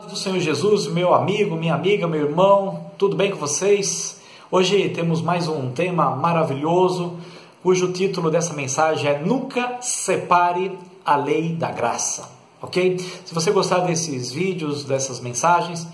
Do Senhor Jesus, meu amigo, minha amiga, meu irmão, tudo bem com vocês? Hoje temos mais um tema maravilhoso, cujo título dessa mensagem é Nunca Separe a Lei da Graça, ok? Se você gostar desses vídeos, dessas mensagens,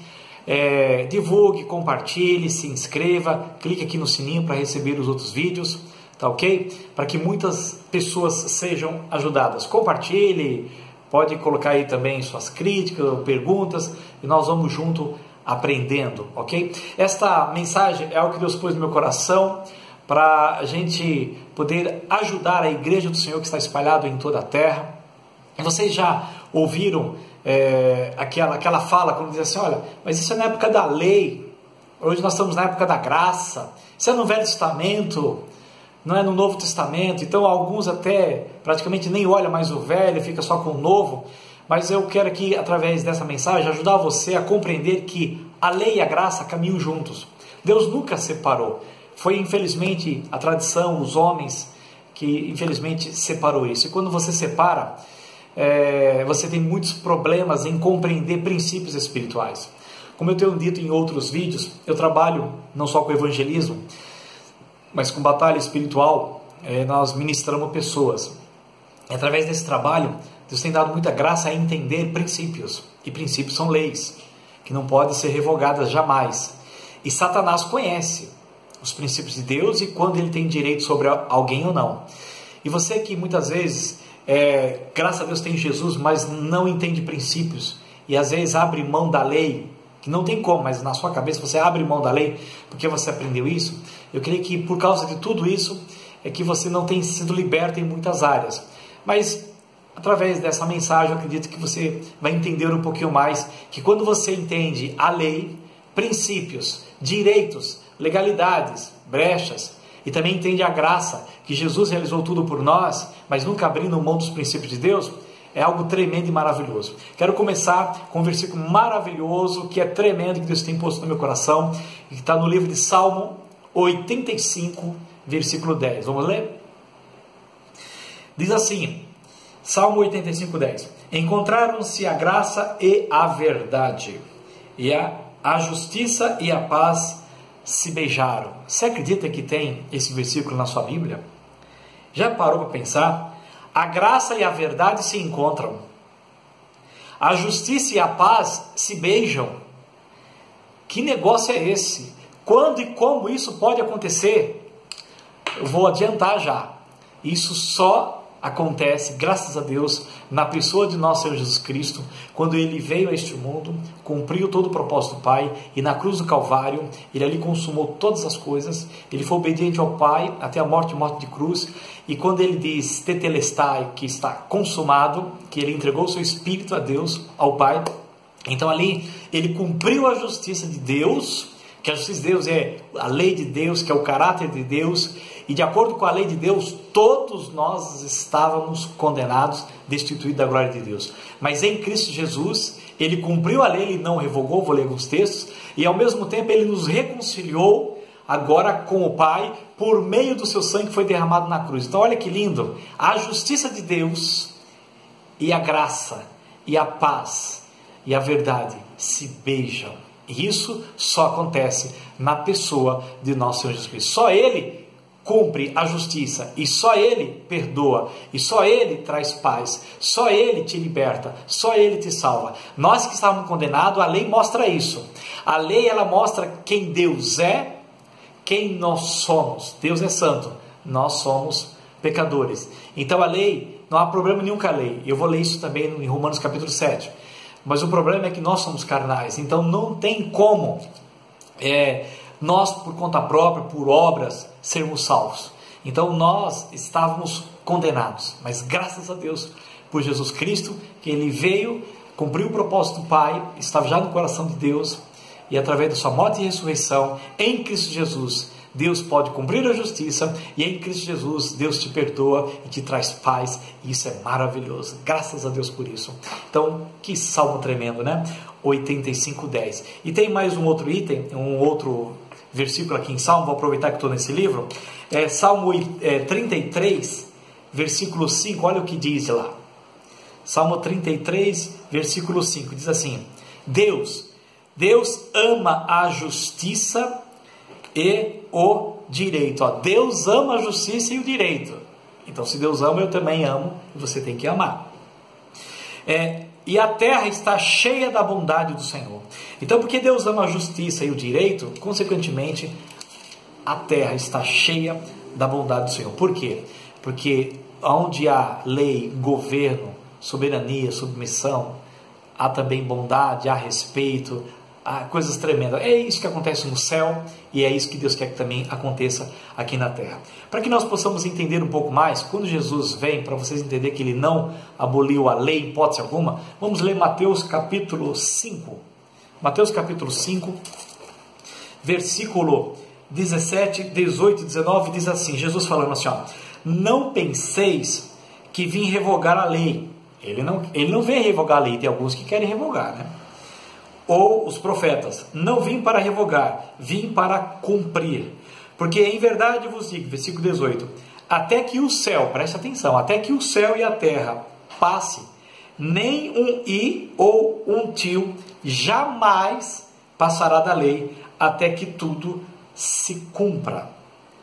divulgue, compartilhe, se inscreva, clique aqui no sininho para receber os outros vídeos, tá ok? Para que muitas pessoas sejam ajudadas. Compartilhe. Pode colocar aí também suas críticas, perguntas, e nós vamos junto aprendendo, ok? Esta mensagem é algo que Deus pôs no meu coração para a gente poder ajudar a igreja do Senhor que está espalhada em toda a terra. E vocês já ouviram aquela fala quando diz assim, olha, mas isso é na época da lei, hoje nós estamos na época da graça, isso é no Velho Testamento, não é no Novo Testamento, então alguns até praticamente nem olham mais o velho, fica só com o novo, mas eu quero aqui, através dessa mensagem, ajudar você a compreender que a lei e a graça caminham juntos. Deus nunca separou, foi infelizmente a tradição, os homens, que infelizmente separou isso, e quando você separa, você tem muitos problemas em compreender princípios espirituais. Como eu tenho dito em outros vídeos, eu trabalho não só com evangelismo, mas com batalha espiritual, nós ministramos pessoas. E através desse trabalho, Deus tem dado muita graça a entender princípios. E princípios são leis, que não podem ser revogadas jamais. E Satanás conhece os princípios de Deus e quando ele tem direito sobre alguém ou não. E você que muitas vezes, graças a Deus tem Jesus, mas não entende princípios, e às vezes abre mão da lei, que não tem como, mas na sua cabeça você abre mão da lei, porque você aprendeu isso. Eu creio que por causa de tudo isso, é que você não tem sido liberto em muitas áreas. Mas, através dessa mensagem, eu acredito que você vai entender um pouquinho mais, que quando você entende a lei, princípios, direitos, legalidades, brechas, e também entende a graça, que Jesus realizou tudo por nós, mas nunca abrindo mão dos princípios de Deus, é algo tremendo e maravilhoso. Quero começar com um versículo maravilhoso, que é tremendo, que Deus tem posto no meu coração, e que está no livro de Salmo 85, versículo 10. Vamos ler? Diz assim, Salmo 85, 10. Encontraram-se a graça e a verdade, e a justiça e a paz se beijaram. Você acredita que tem esse versículo na sua Bíblia? Já parou para pensar? A graça e a verdade se encontram. A justiça e a paz se beijam. Que negócio é esse? Quando e como isso pode acontecer? Eu vou adiantar já. Isso só acontece, graças a Deus, na pessoa de nosso Senhor Jesus Cristo, quando Ele veio a este mundo, cumpriu todo o propósito do Pai, e na cruz do Calvário, Ele ali consumou todas as coisas, Ele foi obediente ao Pai, até a morte de cruz, e quando Ele diz, tetelestai, que está consumado, que Ele entregou o seu Espírito a Deus, ao Pai, então ali, Ele cumpriu a justiça de Deus, que a justiça de Deus é a lei de Deus, que é o caráter de Deus, e de acordo com a lei de Deus, todos nós estávamos condenados, destituídos da glória de Deus. Mas em Cristo Jesus, Ele cumpriu a lei, Ele não revogou, vou ler alguns textos, e ao mesmo tempo Ele nos reconciliou agora com o Pai, por meio do seu sangue que foi derramado na cruz. Então olha que lindo, a justiça de Deus, e a graça, e a paz, e a verdade se beijam. E isso só acontece na pessoa de nosso Senhor Jesus Cristo. Só Ele cumpre a justiça, e só Ele perdoa, e só Ele traz paz, só Ele te liberta, só Ele te salva. Nós que estávamos condenados, a lei mostra isso. A lei, ela mostra quem Deus é, quem nós somos. Deus é santo, nós somos pecadores. Então a lei, não há problema nenhum com a lei. Eu vou ler isso também em Romanos capítulo 7. Mas o problema é que nós somos carnais, então não tem como nós, por conta própria, por obras, sermos salvos. Então nós estávamos condenados, mas graças a Deus, por Jesus Cristo, que Ele veio, cumpriu o propósito do Pai, estava já no coração de Deus, e através da sua morte e ressurreição, em Cristo Jesus, Deus pode cumprir a justiça, e em Cristo Jesus, Deus te perdoa e te traz paz, e isso é maravilhoso, graças a Deus por isso. Então, que salmo tremendo, né? 85, 10. E tem mais um outro item, um outro versículo aqui em Salmo, vou aproveitar que estou nesse livro, Salmo 33, versículo 5, olha o que diz lá. Salmo 33, versículo 5, diz assim: Deus ama a justiça e o direito. Ó, Deus ama a justiça e o direito. Então, se Deus ama, eu também amo, e você tem que amar. E a terra está cheia da bondade do Senhor. Então, porque Deus ama a justiça e o direito, consequentemente, a terra está cheia da bondade do Senhor. Por quê? Porque onde há lei, governo, soberania, submissão, há também bondade, há respeito, há coisas tremendas. É isso que acontece no céu e é isso que Deus quer que também aconteça aqui na terra. Para que nós possamos entender um pouco mais, quando Jesus vem, para vocês entenderem que ele não aboliu a lei em hipótese alguma, vamos ler Mateus capítulo 5. Mateus capítulo 5, versículo 17, 18 e 19, diz assim, Jesus falando assim, ó, não penseis que vim revogar a lei. Ele não vem revogar a lei, tem alguns que querem revogar, né? Ou os profetas, não vim para revogar, vim para cumprir. Porque em verdade vos digo, versículo 18, até que o céu, preste atenção, até que o céu e a terra passe, nem um i ou um tio jamais passará da lei, até que tudo se cumpra.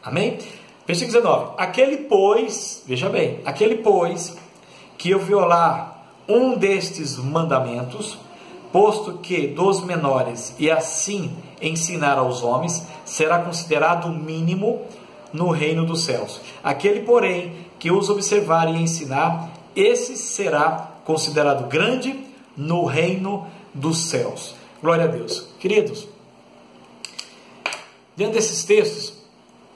Amém? Versículo 19, aquele pois, veja bem, aquele pois que eu violar um destes mandamentos, posto que dos menores, e assim ensinar aos homens, será considerado mínimo no reino dos céus. Aquele, porém, que os observar e ensinar, esse será considerado grande no reino dos céus. Glória a Deus. Queridos, diante desses textos,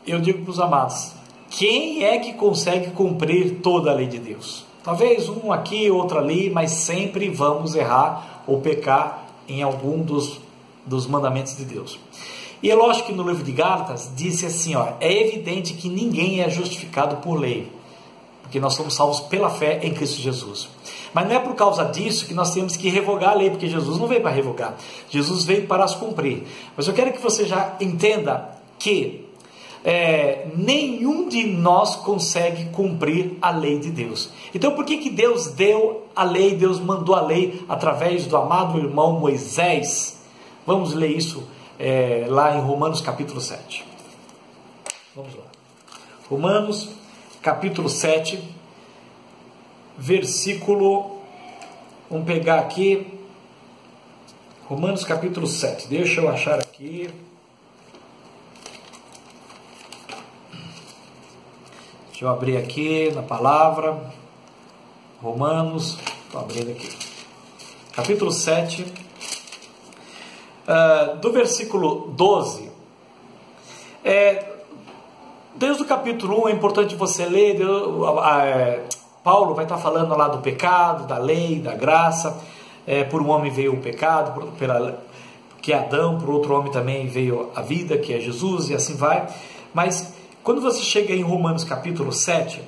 eu digo para os amados, quem é que consegue cumprir toda a lei de Deus? Talvez um aqui, outro ali, mas sempre vamos errar ou pecar em algum dos mandamentos de Deus. E é lógico que no livro de Gálatas disse assim, ó, é evidente que ninguém é justificado por lei, porque nós somos salvos pela fé em Cristo Jesus. Mas não é por causa disso que nós temos que revogar a lei, porque Jesus não veio para revogar, Jesus veio para as cumprir. Mas eu quero que você já entenda que nenhum de nós consegue cumprir a lei de Deus. Então por que Deus deu a lei, Deus mandou a lei através do amado irmão Moisés? Vamos ler isso lá em Romanos capítulo 7. Vamos lá. Romanos capítulo 7, versículo, vamos pegar aqui, Romanos capítulo 7, deixa eu achar aqui. Deixa eu abrir aqui na palavra, Romanos, estou abrindo aqui, capítulo 7, do versículo 12, desde o capítulo 1 é importante você ler, Paulo vai estar falando lá do pecado, da lei, da graça, por um homem veio o pecado, que é Adão, por outro homem também veio a vida, que é Jesus, e assim vai, mas quando você chega em Romanos capítulo 7,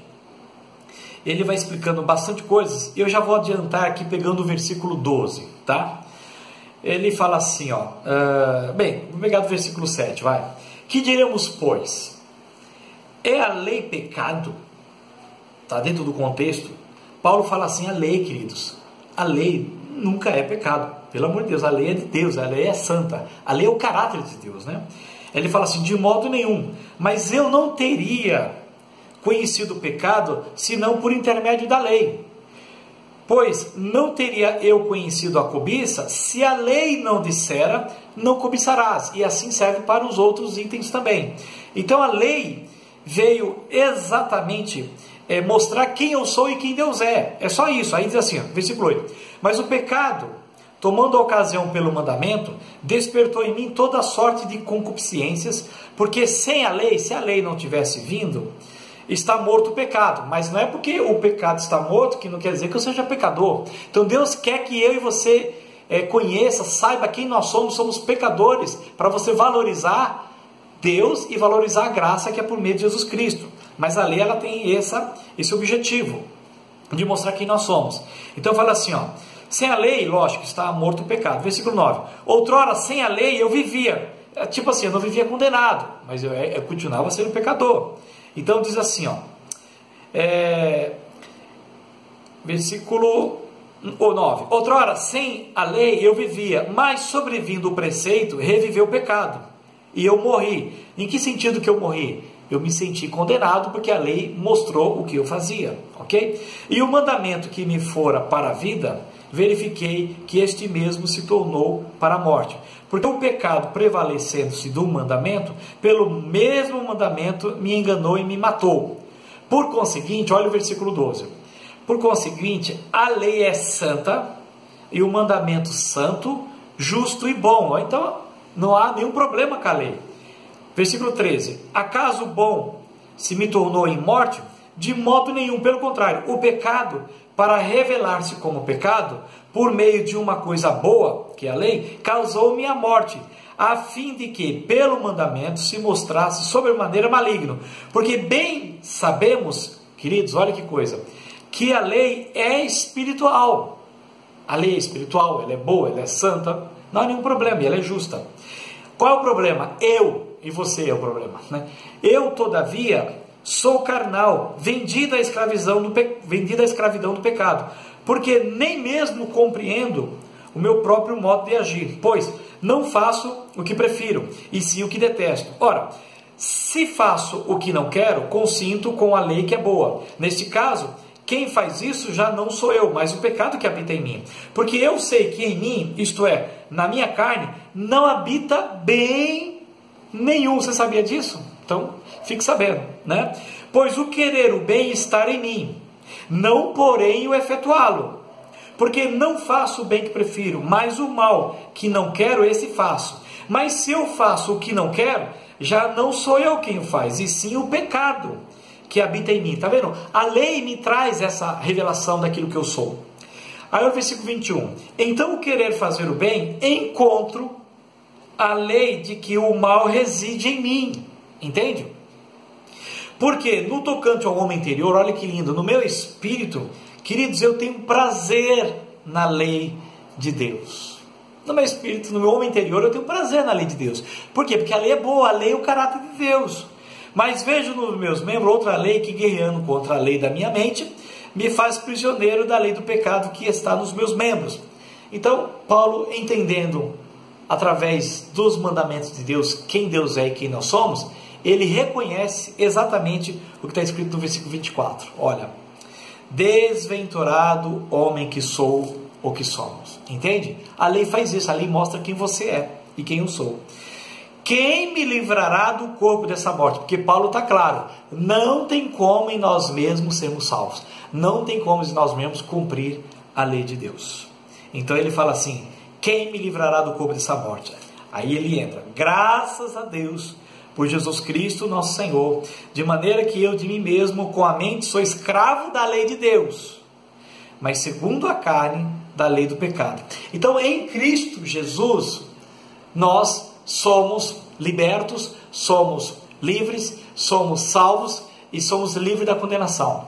ele vai explicando bastante coisas, e eu já vou adiantar aqui pegando o versículo 12, tá? Ele fala assim, ó, vou pegar do versículo 7, vai. Que diremos, pois? É a lei pecado? Está dentro do contexto. Paulo fala assim, a lei, queridos, a lei nunca é pecado, pelo amor de Deus, a lei é de Deus, a lei é santa, a lei é o caráter de Deus, né? Ele fala assim, de modo nenhum, mas eu não teria conhecido o pecado, senão por intermédio da lei. Pois não teria eu conhecido a cobiça, se a lei não dissera, não cobiçarás. E assim serve para os outros itens também. Então a lei veio exatamente mostrar quem eu sou e quem Deus é. É só isso. Aí diz assim, versículo 8. Mas o pecado, tomando a ocasião pelo mandamento, despertou em mim toda sorte de concupiscências, porque sem a lei, se a lei não tivesse vindo, está morto o pecado. Mas não é porque o pecado está morto que não quer dizer que eu seja pecador. Então Deus quer que eu e você conheça, saiba quem nós somos pecadores, para você valorizar Deus e valorizar a graça que é por meio de Jesus Cristo. Mas a lei, ela tem esse objetivo de mostrar quem nós somos. Então fala assim, ó, sem a lei, lógico, está morto o pecado. Versículo 9. Outrora, sem a lei, eu vivia. Tipo assim, eu não vivia condenado, mas eu continuava sendo pecador. Então diz assim, ó, versículo Ou 9. Outrora, sem a lei eu vivia, mas sobrevindo o preceito, reviveu o pecado. E eu morri. Em que sentido que eu morri? Eu me senti condenado porque a lei mostrou o que eu fazia, ok? E o mandamento que me fora para a vida, verifiquei que este mesmo se tornou para a morte. Porque o pecado, prevalecendo-se do mandamento, pelo mesmo mandamento me enganou e me matou. Por conseguinte, olha o versículo 12. Por conseguinte, a lei é santa e o mandamento santo, justo e bom. Então, não há nenhum problema com a lei. Versículo 13. Acaso o bom se me tornou em morte? De modo nenhum, pelo contrário, o pecado, para revelar-se como pecado, por meio de uma coisa boa, que é a lei, causou-me a morte, a fim de que, pelo mandamento, se mostrasse sobremaneira maligno. Porque bem sabemos, queridos, olha que coisa, que a lei é espiritual. A lei é espiritual, ela é boa, ela é santa, não há nenhum problema, ela é justa. Qual é o problema? Eu e você é o problema, né? Eu, todavia, sou carnal, vendido à escravidão do pecado, porque nem mesmo compreendo o meu próprio modo de agir, pois não faço o que prefiro, e sim o que detesto. Ora, se faço o que não quero, consinto com a lei que é boa. Neste caso, quem faz isso já não sou eu, mas o pecado que habita em mim. Porque eu sei que em mim, isto é, na minha carne, não habita bem nenhum. Você sabia disso? Então, fique sabendo, né? Pois o querer o bem está em mim, não porém o efetuá-lo. Porque não faço o bem que prefiro, mas o mal que não quero, esse faço. Mas se eu faço o que não quero, já não sou eu quem o faz, e sim o pecado que habita em mim. Está vendo? A lei me traz essa revelação daquilo que eu sou. Aí o versículo 21. Então o querer fazer o bem, encontro a lei de que o mal reside em mim. Entende? Porque no tocante ao homem interior, olha que lindo, no meu espírito, queridos, eu tenho prazer na lei de Deus. No meu espírito, no meu homem interior, eu tenho prazer na lei de Deus. Por quê? Porque a lei é boa, a lei é o caráter de Deus. Mas vejo nos meus membros outra lei que, guerreando contra a lei da minha mente, me faz prisioneiro da lei do pecado que está nos meus membros. Então, Paulo, entendendo através dos mandamentos de Deus quem Deus é e quem nós somos, ele reconhece exatamente o que está escrito no versículo 24. Olha, desventurado homem que sou ou que somos. Entende? A lei faz isso, a lei mostra quem você é e quem eu sou. Quem me livrará do corpo dessa morte? Porque Paulo está claro, não tem como em nós mesmos sermos salvos. Não tem como em nós mesmos cumprir a lei de Deus. Então ele fala assim, quem me livrará do corpo dessa morte? Aí ele entra, graças a Deus, por Jesus Cristo nosso Senhor, de maneira que eu de mim mesmo, com a mente, sou escravo da lei de Deus, mas segundo a carne, da lei do pecado. Então em Cristo Jesus, nós somos libertos, somos livres, somos salvos e somos livres da condenação.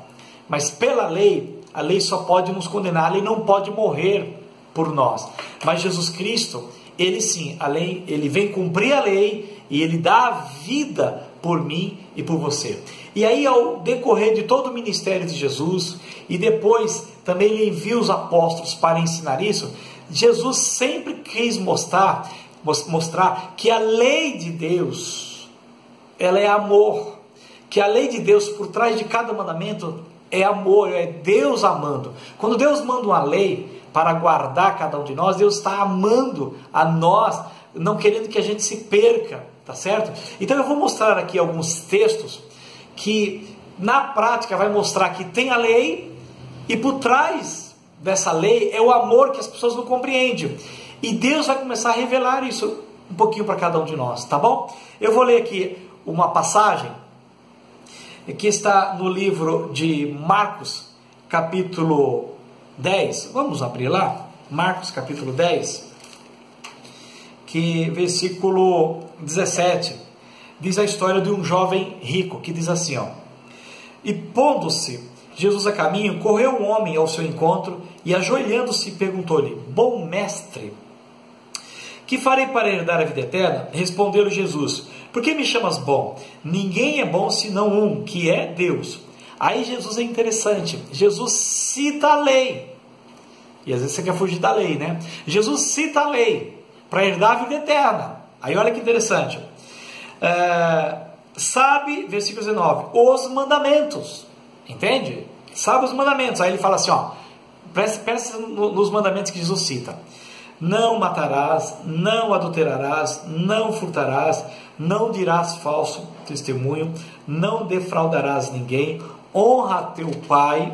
Mas pela lei, a lei só pode nos condenar, a lei não pode morrer por nós. Mas Jesus Cristo, ele sim, a lei, ele vem cumprir a lei e ele dá a vida por mim e por você. E aí, ao decorrer de todo o ministério de Jesus, e depois também ele envia os apóstolos para ensinar isso, Jesus sempre quis mostrar que a lei de Deus, ela é amor, que a lei de Deus por trás de cada mandamento é amor, é Deus amando. Quando Deus manda uma lei para guardar cada um de nós, Deus está amando a nós, não querendo que a gente se perca, tá certo? Então eu vou mostrar aqui alguns textos que na prática vai mostrar que tem a lei e por trás dessa lei é o amor que as pessoas não compreendem. E Deus vai começar a revelar isso um pouquinho para cada um de nós, tá bom? Eu vou ler aqui uma passagem que está no livro de Marcos, capítulo 10. Vamos abrir lá? Marcos, capítulo 10, que versículo 17, diz a história de um jovem rico, que diz assim, ó: e pondo-se Jesus a caminho, correu um homem ao seu encontro e ajoelhando-se perguntou-lhe, bom mestre, que farei para herdar a vida eterna? Respondeu-lhe Jesus, por que me chamas bom? Ninguém é bom senão um, que é Deus. Aí Jesus é interessante, Jesus cita a lei. E às vezes você quer fugir da lei, né? Jesus cita a lei para herdar a vida eterna. Aí olha que interessante. Sabe, versículo 19, os mandamentos. Entende? Sabe os mandamentos. Aí ele fala assim, ó, presta nos mandamentos que Jesus cita. Não matarás, não adulterarás, não furtarás, não dirás falso testemunho, não defraudarás ninguém, honra teu pai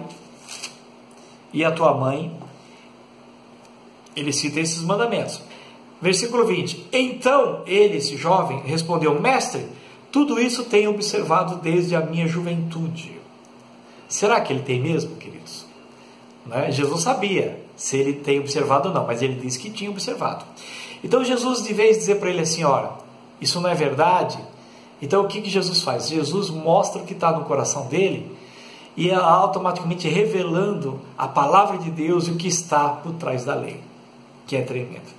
e a tua mãe. Ele cita esses mandamentos. Versículo 20. Então ele, esse jovem, respondeu: mestre, tudo isso tenho observado desde a minha juventude. Será que ele tem mesmo, queridos? Né? Jesus sabia se ele tem observado ou não, mas ele disse que tinha observado. Então Jesus, de vez de dizer para ele assim, olha, isso não é verdade, então o que Jesus faz? Jesus mostra o que está no coração dele e é automaticamente revelando a palavra de Deus e o que está por trás da lei, que é tremendo.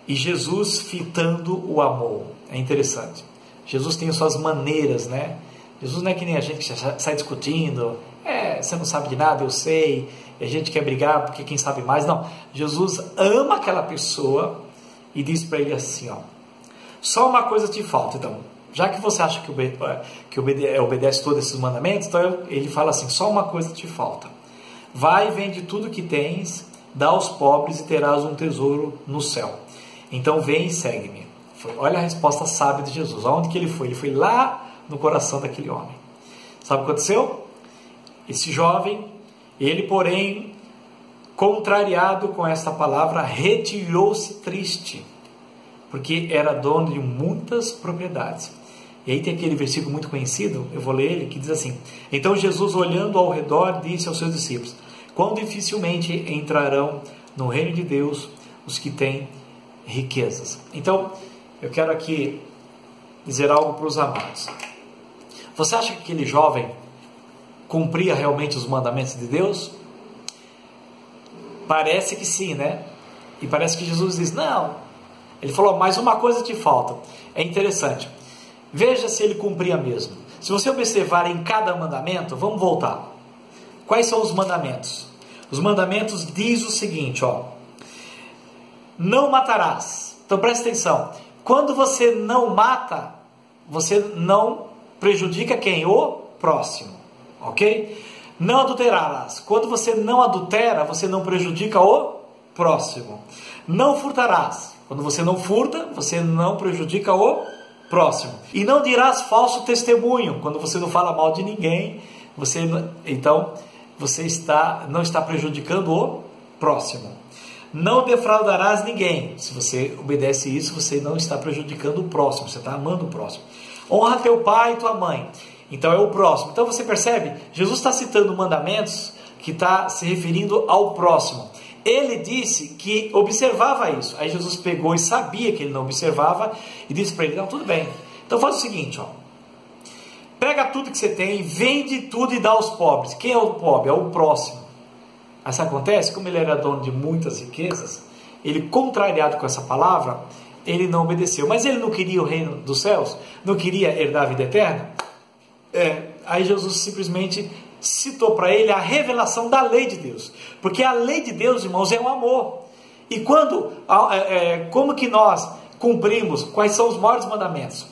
E Jesus fitando o amor, é interessante. Jesus tem suas maneiras, né? Jesus não é que nem a gente que sai discutindo, você não sabe de nada, eu sei, e a gente quer brigar porque quem sabe mais. Não, Jesus ama aquela pessoa e diz para ele assim, ó, só uma coisa te falta. Então, já que você acha que obedece todos esses mandamentos, então ele fala assim, só uma coisa te falta. Vai, vende tudo que tens, dá aos pobres e terás um tesouro no céu. Então vem e segue-me. Olha a resposta sábia de Jesus. Aonde que ele foi? Ele foi lá no coração daquele homem. Sabe o que aconteceu? Esse jovem, ele porém, contrariado com esta palavra, retirou-se triste, porque era dono de muitas propriedades. E aí tem aquele versículo muito conhecido, eu vou ler ele, que diz assim, então Jesus, olhando ao redor, disse aos seus discípulos, quão dificilmente entrarão no reino de Deus os que têm riquezas. Então, eu quero aqui dizer algo para os amados. Você acha que aquele jovem cumpria realmente os mandamentos de Deus? Parece que sim, né? E parece que Jesus diz, não. Ele falou, mas uma coisa te falta. É interessante. Veja se ele cumpria mesmo. Se você observar em cada mandamento, vamos voltar. Quais são os mandamentos? Os mandamentos diz o seguinte, ó. Não matarás. Então presta atenção. Quando você não mata, você não prejudica quem? O próximo. Ok? Não adulterarás. Quando você não adultera, você não prejudica o próximo. Não furtarás. Quando você não furta, você não prejudica o próximo. E não dirás falso testemunho. Quando você não fala mal de ninguém, então você não está prejudicando o próximo. Não defraudarás ninguém. Se você obedece isso, você não está prejudicando o próximo, você está amando o próximo. Honra teu pai e tua mãe. Então é o próximo. Então você percebe? Jesus está citando mandamentos que está se referindo ao próximo. Ele disse que observava isso. Aí Jesus pegou e sabia que ele não observava e disse para ele, não, tudo bem. Então faz o seguinte, ó. Pega tudo que você tem, vende tudo e dá aos pobres. Quem é o pobre? É o próximo. Aí sabe o que acontece? Como ele era dono de muitas riquezas, ele, contrariado com essa palavra, ele não obedeceu. Mas ele não queria o reino dos céus? Não queria herdar a vida eterna? Aí Jesus simplesmente citou para ele a revelação da lei de Deus. Porque a lei de Deus, irmãos, é o amor. E como que nós cumprimos? Quais são os maiores mandamentos?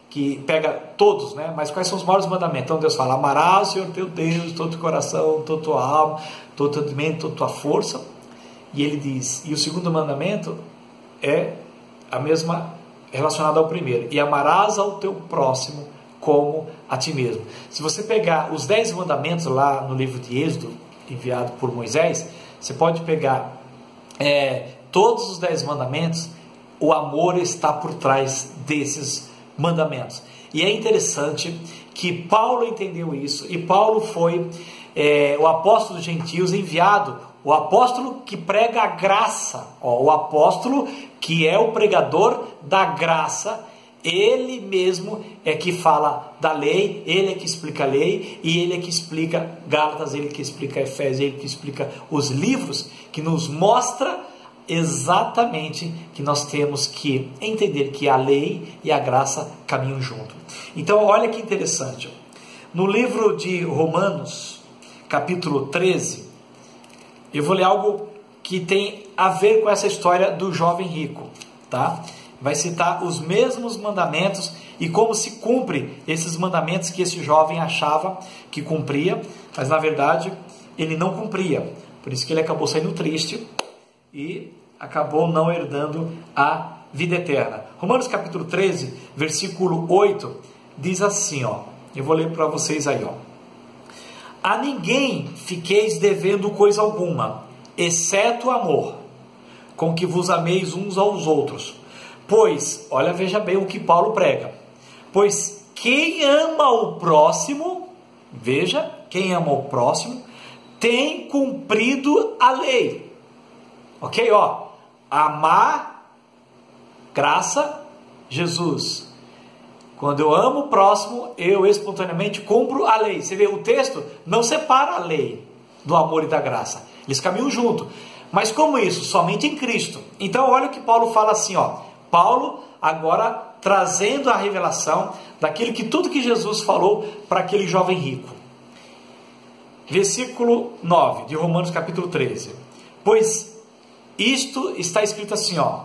Que pega todos, né? Mas quais são os maiores mandamentos? Então Deus fala, amarás o Senhor teu Deus, todo o teu coração, toda a tua alma, todo o teu entendimento, toda a tua força. E ele diz, e o segundo mandamento é a mesma relacionada ao primeiro, e amarás ao teu próximo como a ti mesmo. Se você pegar os 10 mandamentos lá no livro de Êxodo, enviado por Moisés, você pode pegar todos os 10 mandamentos, o amor está por trás desses mandamentos. E é interessante que Paulo entendeu isso, e Paulo foi o apóstolo dos gentios enviado, o apóstolo que prega a graça, o apóstolo que é o pregador da graça. Ele mesmo é que fala da lei, ele é que explica a lei, e ele é que explica Gálatas, ele que explica Efésios, ele que explica os livros, que nos mostra exatamente que nós temos que entender que a lei e a graça caminham junto. Então olha que interessante, no livro de Romanos, capítulo 13, eu vou ler algo que tem a ver com essa história do jovem rico, tá? Vai citar os mesmos mandamentos e como se cumpre esses mandamentos que esse jovem achava que cumpria, mas na verdade ele não cumpria. Por isso que ele acabou saindo triste e acabou não herdando a vida eterna. Romanos capítulo 13, versículo 8, diz assim, ó, eu vou ler para vocês aí, ó. A ninguém fiqueis devendo coisa alguma, exceto o amor, com que vos ameis uns aos outros. Pois, olha, veja bem o que Paulo prega. Pois quem ama o próximo, veja, quem ama o próximo, tem cumprido a lei. Ok, ó, amar, graça, Jesus. Quando eu amo o próximo, eu espontaneamente cumpro a lei. Você vê, o texto não separa a lei do amor e da graça. Eles caminham junto. Mas como isso? Somente em Cristo. Então olha o que Paulo fala assim, ó. Paulo agora trazendo a revelação daquilo que tudo que Jesus falou para aquele jovem rico. Versículo 9 de Romanos capítulo 13. Pois isto está escrito assim, ó.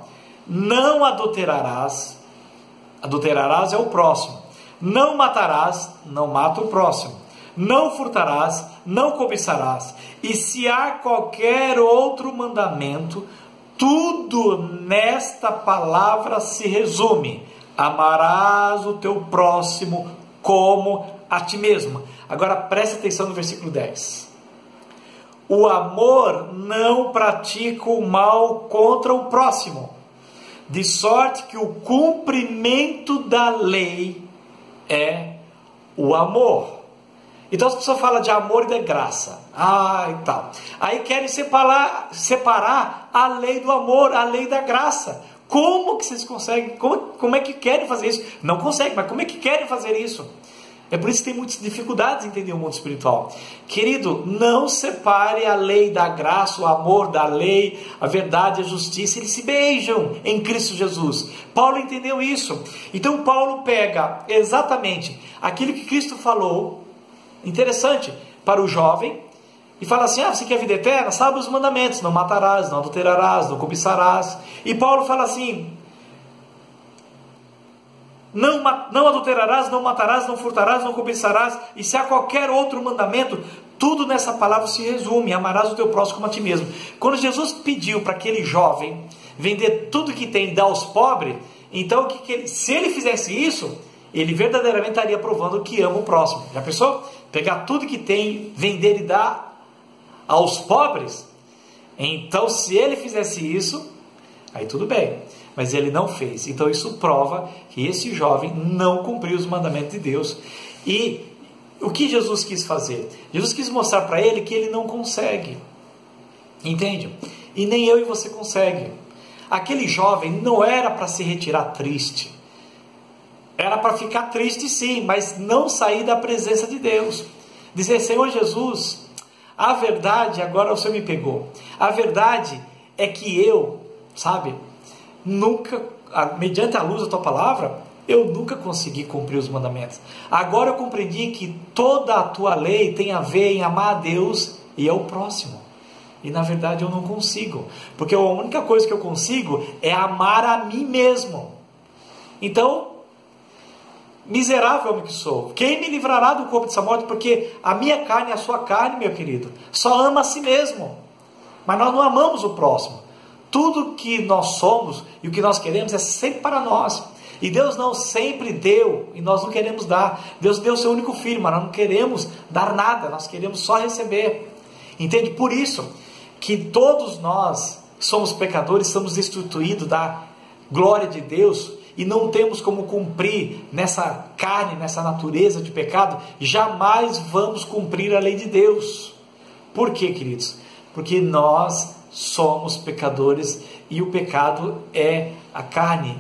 Não adulterarás. Adulterarás é o próximo. Não matarás, não mata o próximo. Não furtarás, não cobiçarás. E se há qualquer outro mandamento, tudo nesta palavra se resume: amarás o teu próximo como a ti mesmo. Agora preste atenção no versículo 10. O amor não pratica o mal contra o próximo, de sorte que o cumprimento da lei é o amor. Então as pessoas falam de amor e de graça. E tal. Aí querem separar a lei do amor, a lei da graça. Como que vocês conseguem? Como é que querem fazer isso? Não conseguem, mas como é que querem fazer isso? É por isso que tem muitas dificuldades em entender o mundo espiritual. Querido, não separe a lei da graça, o amor da lei, a verdade e a justiça. Eles se beijam em Cristo Jesus. Paulo entendeu isso. Então Paulo pega exatamente aquilo que Cristo falou, interessante, para o jovem, e fala assim, você quer vida eterna? Sabe os mandamentos, não matarás, não adulterarás, não cobiçarás. E Paulo fala assim, não adulterarás, não matarás, não furtarás, não cobiçarás, e se há qualquer outro mandamento, tudo nessa palavra se resume: amarás o teu próximo como a ti mesmo. Quando Jesus pediu para aquele jovem vender tudo que tem e dar aos pobres, então se ele fizesse isso, ele verdadeiramente estaria provando que ama o próximo. Já pensou? Pegar tudo que tem, vender e dar aos pobres? Então se ele fizesse isso, aí tudo bem. Mas ele não fez. Então isso prova que esse jovem não cumpriu os mandamentos de Deus. E o que Jesus quis fazer? Jesus quis mostrar para ele que ele não consegue. Entende? E nem eu e você consegue. Aquele jovem não era para se retirar triste. Era para ficar triste sim, mas não sair da presença de Deus. Dizer, Senhor Jesus, a verdade, agora o Senhor me pegou. A verdade é que eu, nunca, mediante a luz da tua palavra, eu nunca consegui cumprir os mandamentos. Agora eu compreendi que toda a tua lei tem a ver em amar a Deus e ao próximo. E na verdade eu não consigo, porque a única coisa que eu consigo é amar a mim mesmo. Então, miserável homem que sou, quem me livrará do corpo dessa morte? Porque a minha carne e a sua carne, meu querido, só ama a si mesmo, mas nós não amamos o próximo. Tudo que nós somos e o que nós queremos é sempre para nós. E Deus não sempre deu e nós não queremos dar. Deus deu o seu único filho, mas nós não queremos dar nada, nós queremos só receber. Entende? Por isso que todos nós somos pecadores, somos destituídos da glória de Deus e não temos como cumprir nessa carne, nessa natureza de pecado, jamais vamos cumprir a lei de Deus. Por quê, queridos? Porque nós somos pecadores e o pecado é a carne,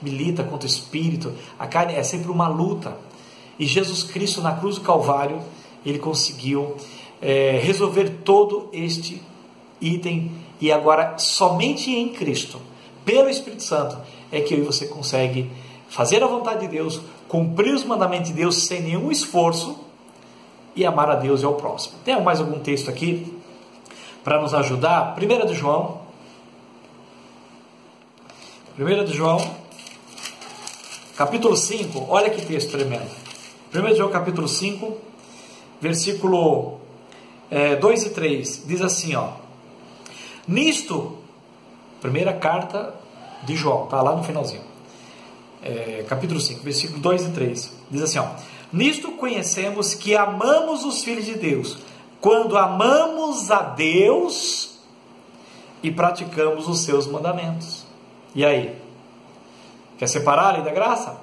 milita contra o espírito, a carne é sempre uma luta. E Jesus Cristo na cruz do Calvário, ele conseguiu resolver todo este item, e agora somente em Cristo, pelo Espírito Santo, é que eu e você consegue fazer a vontade de Deus, cumprir os mandamentos de Deus sem nenhum esforço e amar a Deus e ao próximo. Tem mais algum texto aqui para nos ajudar, 1 de João, 1 de João, capítulo 5, olha que texto tremendo. 1 de João, capítulo 5, versículo 2 e 3, diz assim, ó. Nisto, primeira carta de João, está lá no finalzinho. Capítulo 5, versículo 2 e 3, diz assim, ó. Nisto conhecemos que amamos os filhos de Deus, quando amamos a Deus e praticamos os seus mandamentos. E aí? Quer separar a lei da graça?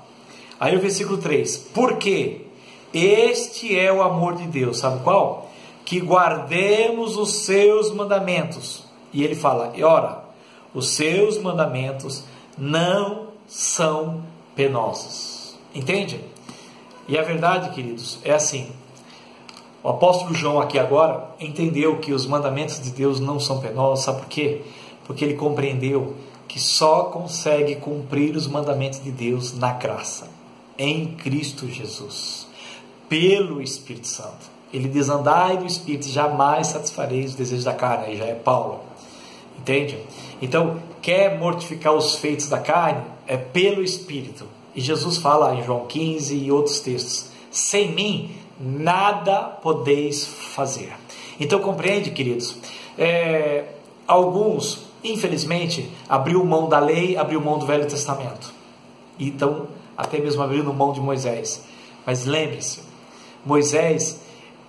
Aí o versículo 3, porque este é o amor de Deus, sabe qual? Que guardemos os seus mandamentos. E ele fala, e ora, os seus mandamentos não são penosos. Entende? E a verdade, queridos, é assim. O apóstolo João aqui agora entendeu que os mandamentos de Deus não são penosos. Sabe por quê? Porque ele compreendeu que só consegue cumprir os mandamentos de Deus na graça, em Cristo Jesus, pelo Espírito Santo. Ele diz, andai no Espírito, jamais satisfareis os desejos da carne. Aí já é Paulo. Entende? Então, quer mortificar os feitos da carne? É pelo Espírito. E Jesus fala em João 15 e outros textos, sem mim nada podeis fazer. Então compreende, queridos, alguns, infelizmente, abriu mão da lei, abriu mão do Velho Testamento, então até mesmo abriu mão de Moisés. Mas lembre-se,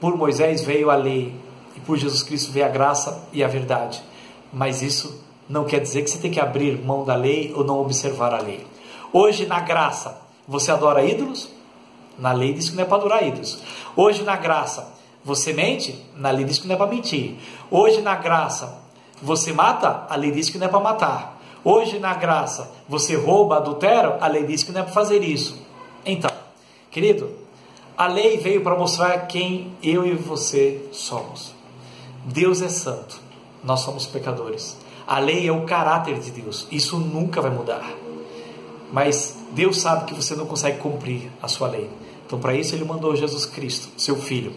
por Moisés veio a lei, e por Jesus Cristo veio a graça e a verdade. Mas isso não quer dizer que você tem que abrir mão da lei ou não observar a lei. Hoje na graça, você adora ídolos? Na lei diz que não é para adorar ídolos. Hoje na graça, você mente? Na lei diz que não é para mentir. Hoje na graça, você mata? A lei diz que não é para matar. Hoje na graça, você rouba, adultera? A lei diz que não é para fazer isso. Então, querido, a lei veio para mostrar quem eu e você somos. Deus é santo, nós somos pecadores. A lei é o caráter de Deus, isso nunca vai mudar. Mas Deus sabe que você não consegue cumprir a sua lei. Então para isso Ele mandou Jesus Cristo, seu Filho,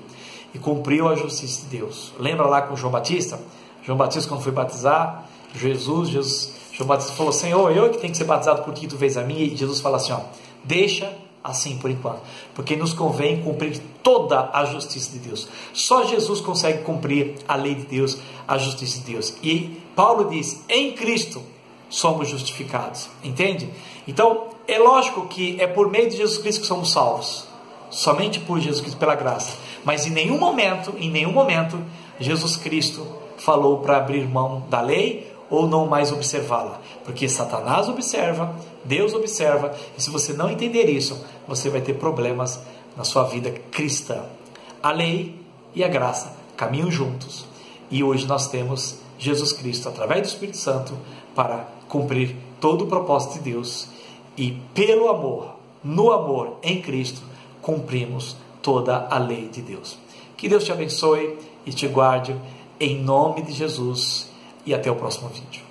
e cumpriu a justiça de Deus. Lembra lá com João Batista? João Batista, quando foi batizar, João Batista falou, Senhor, eu que tenho que ser batizado por ti, tu vês a mim. E Jesus fala assim, ó, deixa assim por enquanto, porque nos convém cumprir toda a justiça de Deus. Só Jesus consegue cumprir a lei de Deus, a justiça de Deus. E Paulo diz, em Cristo somos justificados, entende? Então, é lógico que é por meio de Jesus Cristo que somos salvos, somente por Jesus Cristo, pela graça. Mas em nenhum momento, Jesus Cristo falou para abrir mão da lei ou não mais observá-la, porque Satanás observa, Deus observa, e se você não entender isso, você vai ter problemas na sua vida cristã. A lei e a graça caminham juntos, e hoje nós temos Jesus Cristo, através do Espírito Santo, para cumprir todo o propósito de Deus, e pelo amor, no amor em Cristo, cumprimos toda a lei de Deus. Que Deus te abençoe e te guarde, em nome de Jesus, e até o próximo vídeo.